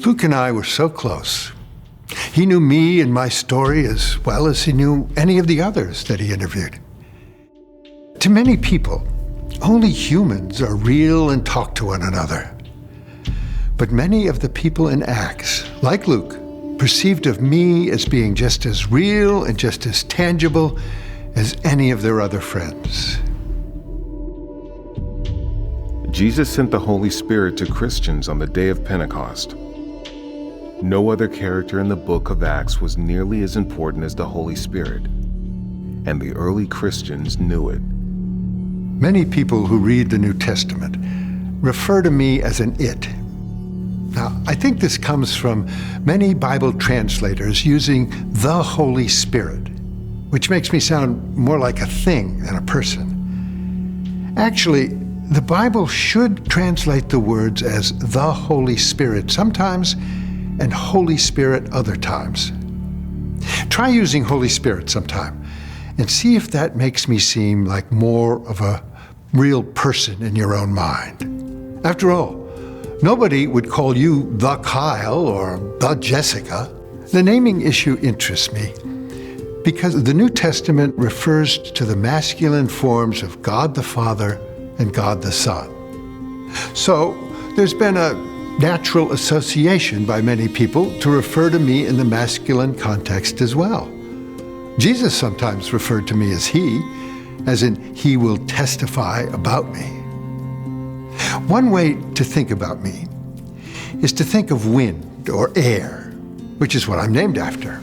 Luke and I were so close. He knew me and my story as well as he knew any of the others that he interviewed. To many people, only humans are real and talk to one another. But many of the people in Acts, like Luke, perceived of me as being just as real and just as tangible as any of their other friends. Jesus sent the Holy Spirit to Christians on the day of Pentecost. No other character in the book of Acts was nearly as important as the Holy Spirit, and the early Christians knew it. Many people who read the New Testament refer to me as an it. Now, I think this comes from many Bible translators using the Holy Spirit, which makes me sound more like a thing than a person. Actually, the Bible should translate the words as the Holy Spirit sometimes and Holy Spirit other times. Try using Holy Spirit sometime and see if that makes me seem like more of a real person in your own mind. After all, nobody would call you the Kyle or the Jessica. The naming issue interests me because the New Testament refers to the masculine forms of God the Father and God the Son. So there's been a natural association by many people to refer to me in the masculine context as well. Jesus sometimes referred to me as he, as in he will testify about me. One way to think about me is to think of wind or air, which is what I'm named after.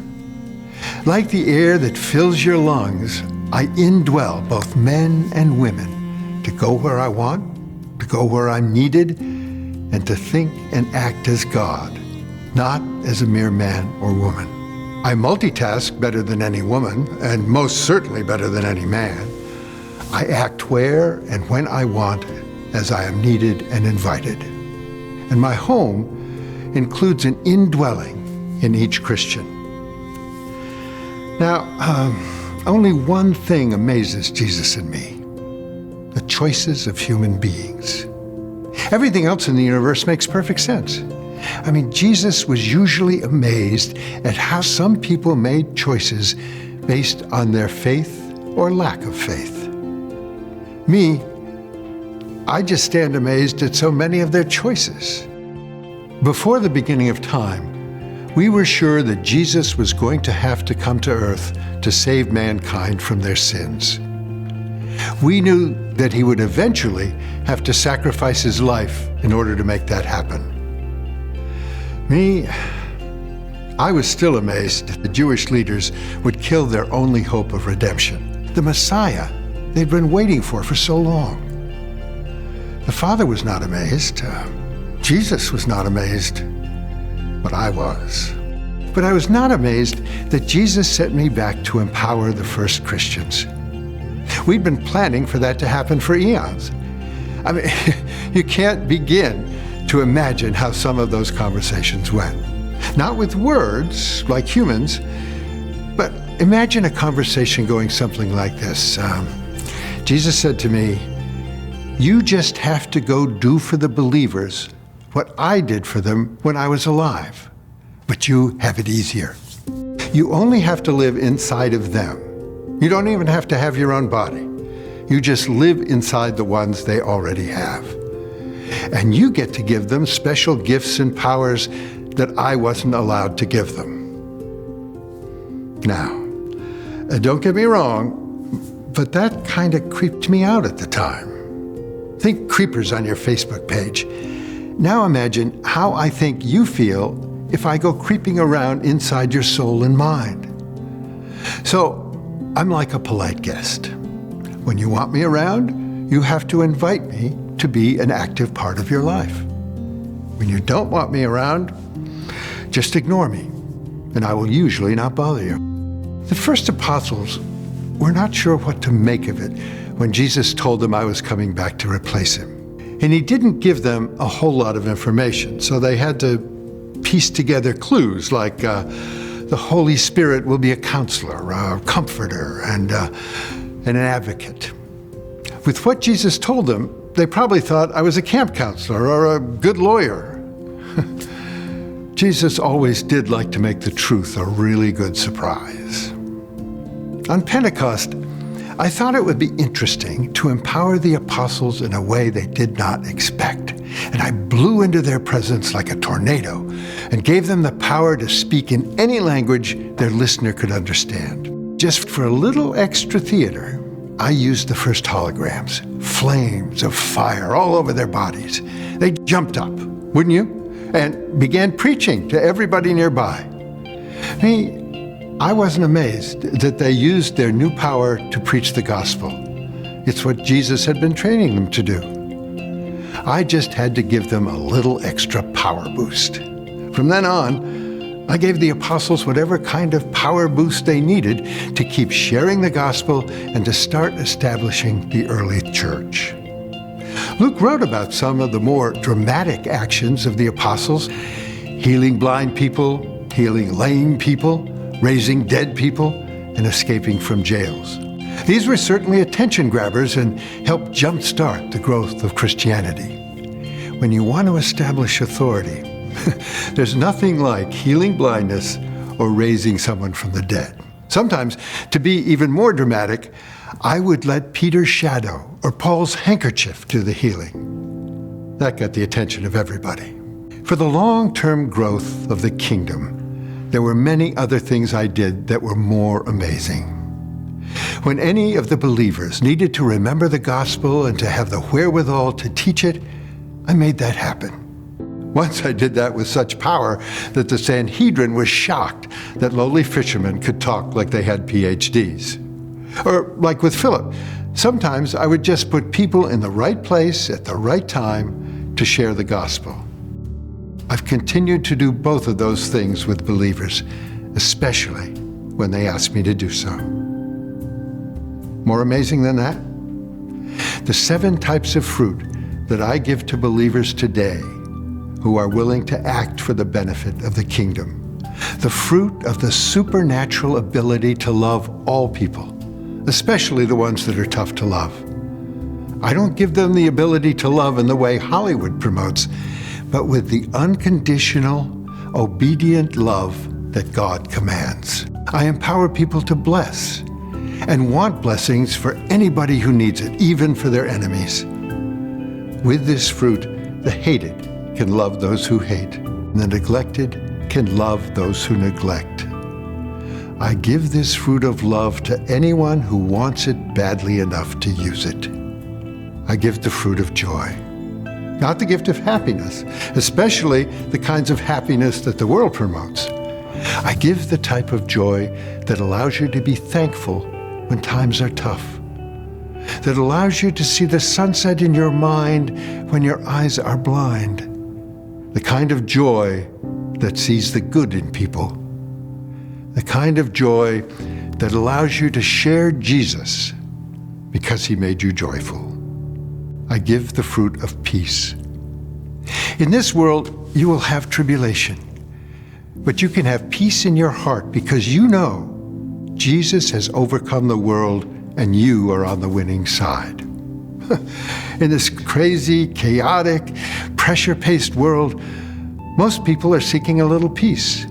Like the air that fills your lungs, I indwell both men and women to go where I want, to go where I'm needed, and to think and act as God, not as a mere man or woman. I multitask better than any woman, and most certainly better than any man. I act where and when I want, as I am needed and invited. And my home includes an indwelling in each Christian. Now, only one thing amazes Jesus and me: the choices of human beings. Everything else in the universe makes perfect sense. I mean, Jesus was usually amazed at how some people made choices based on their faith or lack of faith. Me, I just stand amazed at so many of their choices. Before the beginning of time, we were sure that Jesus was going to have to come to earth to save mankind from their sins. We knew that he would eventually have to sacrifice his life in order to make that happen. Me, I was still amazed that the Jewish leaders would kill their only hope of redemption, the Messiah they'd been waiting for so long. The Father was not amazed. Jesus was not amazed. But I was. But I was not amazed that Jesus sent me back to empower the first Christians. We'd been planning for that to happen for eons. I mean, you can't begin to imagine how some of those conversations went. Not with words, like humans, but imagine a conversation going something like this. Jesus said to me, "You just have to go do for the believers what I did for them when I was alive, but you have it easier. You only have to live inside of them. You don't even have to have your own body. You just live inside the ones they already have. And you get to give them special gifts and powers that I wasn't allowed to give them." Now, don't get me wrong, but that kind of creeped me out at the time. Think creepers on your Facebook page. Now imagine how I think you feel if I go creeping around inside your soul and mind. So I'm like a polite guest. When you want me around, you have to invite me to be an active part of your life. When you don't want me around, just ignore me, and I will usually not bother you. The first apostles were not sure what to make of it when Jesus told them I was coming back to replace him. And he didn't give them a whole lot of information, so they had to piece together clues like the Holy Spirit will be a counselor, a comforter, and an advocate. With what Jesus told them, they probably thought I was a camp counselor or a good lawyer. Jesus always did like to make the truth a really good surprise. On Pentecost, I thought it would be interesting to empower the apostles in a way they did not expect. And I blew into their presence like a tornado and gave them the power to speak in any language their listener could understand. Just for a little extra theater, I used the first holograms, flames of fire all over their bodies. They jumped up, wouldn't you? And began preaching to everybody nearby. I wasn't amazed that they used their new power to preach the gospel. It's what Jesus had been training them to do. I just had to give them a little extra power boost. From then on, I gave the apostles whatever kind of power boost they needed to keep sharing the gospel and to start establishing the early church. Luke wrote about some of the more dramatic actions of the apostles: healing blind people, healing lame people, raising dead people, and escaping from jails. These were certainly attention grabbers and helped jumpstart the growth of Christianity. When you want to establish authority, there's nothing like healing blindness or raising someone from the dead. Sometimes, to be even more dramatic, I would let Peter's shadow or Paul's handkerchief do the healing. That got the attention of everybody. For the long-term growth of the kingdom, there were many other things I did that were more amazing. When any of the believers needed to remember the gospel and to have the wherewithal to teach it, I made that happen. Once I did that with such power that the Sanhedrin was shocked that lowly fishermen could talk like they had PhDs. Or like with Philip, sometimes I would just put people in the right place at the right time to share the gospel. I've continued to do both of those things with believers, especially when they ask me to do so. More amazing than that? The 7 types of fruit that I give to believers today who are willing to act for the benefit of the kingdom. The fruit of the supernatural ability to love all people, especially the ones that are tough to love. I don't give them the ability to love in the way Hollywood promotes, but with the unconditional, obedient love that God commands. I empower people to bless and want blessings for anybody who needs it, even for their enemies. With this fruit, the hated can love those who hate, and the neglected can love those who neglect. I give this fruit of love to anyone who wants it badly enough to use it. I give the fruit of joy, not the gift of happiness, especially the kinds of happiness that the world promotes. I give the type of joy that allows you to be thankful when times are tough, that allows you to see the sunset in your mind when your eyes are blind, the kind of joy that sees the good in people, the kind of joy that allows you to share Jesus because he made you joyful. I give the fruit of peace. In this world, you will have tribulation, but you can have peace in your heart because you know Jesus has overcome the world and you are on the winning side. In this crazy, chaotic, pressure-paced world, most people are seeking a little peace.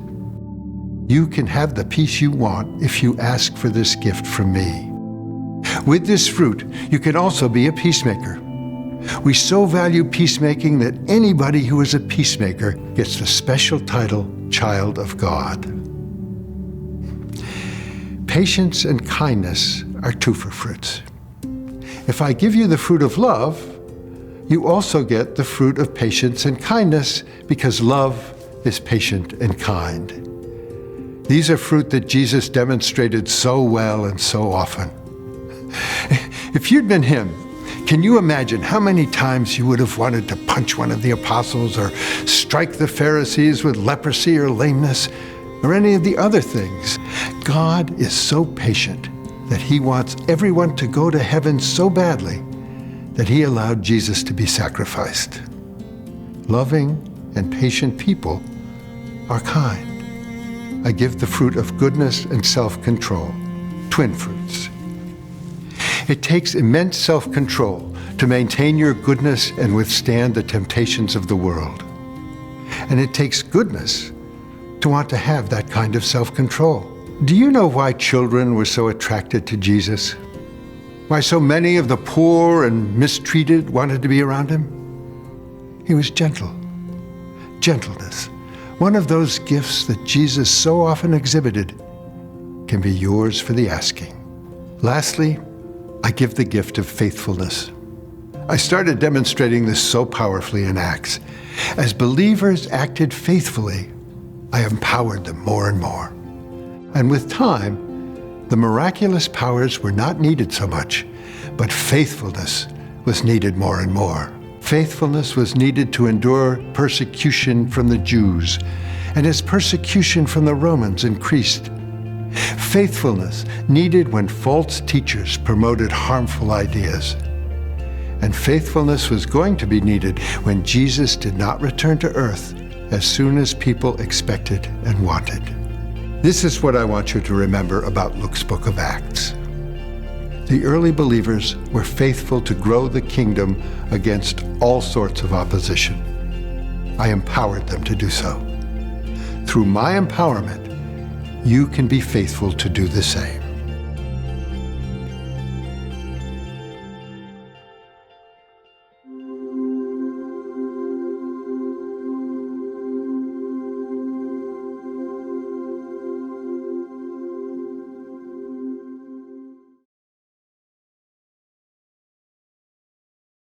You can have the peace you want if you ask for this gift from me. With this fruit, you can also be a peacemaker. We so value peacemaking that anybody who is a peacemaker gets the special title, Child of God. Patience and kindness are 2 fruits. If I give you the fruit of love, you also get the fruit of patience and kindness because love is patient and kind. These are fruit that Jesus demonstrated so well and so often. If you'd been him, can you imagine how many times you would have wanted to punch one of the apostles or strike the Pharisees with leprosy or lameness or any of the other things? God is so patient that he wants everyone to go to heaven so badly that he allowed Jesus to be sacrificed. Loving and patient people are kind. I give the fruit of goodness and self-control, twin fruits. It takes immense self-control to maintain your goodness and withstand the temptations of the world. And it takes goodness to want to have that kind of self-control. Do you know why children were so attracted to Jesus? Why so many of the poor and mistreated wanted to be around him? He was gentle. Gentleness, one of those gifts that Jesus so often exhibited, can be yours for the asking. Lastly, I give the gift of faithfulness. I started demonstrating this so powerfully in Acts. As believers acted faithfully, I empowered them more and more. And with time, the miraculous powers were not needed so much, but faithfulness was needed more and more. Faithfulness was needed to endure persecution from the Jews, and as persecution from the Romans increased. Faithfulness needed when false teachers promoted harmful ideas. And faithfulness was going to be needed when Jesus did not return to earth as soon as people expected and wanted. This is what I want you to remember about Luke's book of Acts. The early believers were faithful to grow the kingdom against all sorts of opposition. I empowered them to do so. Through my empowerment, you can be faithful to do the same.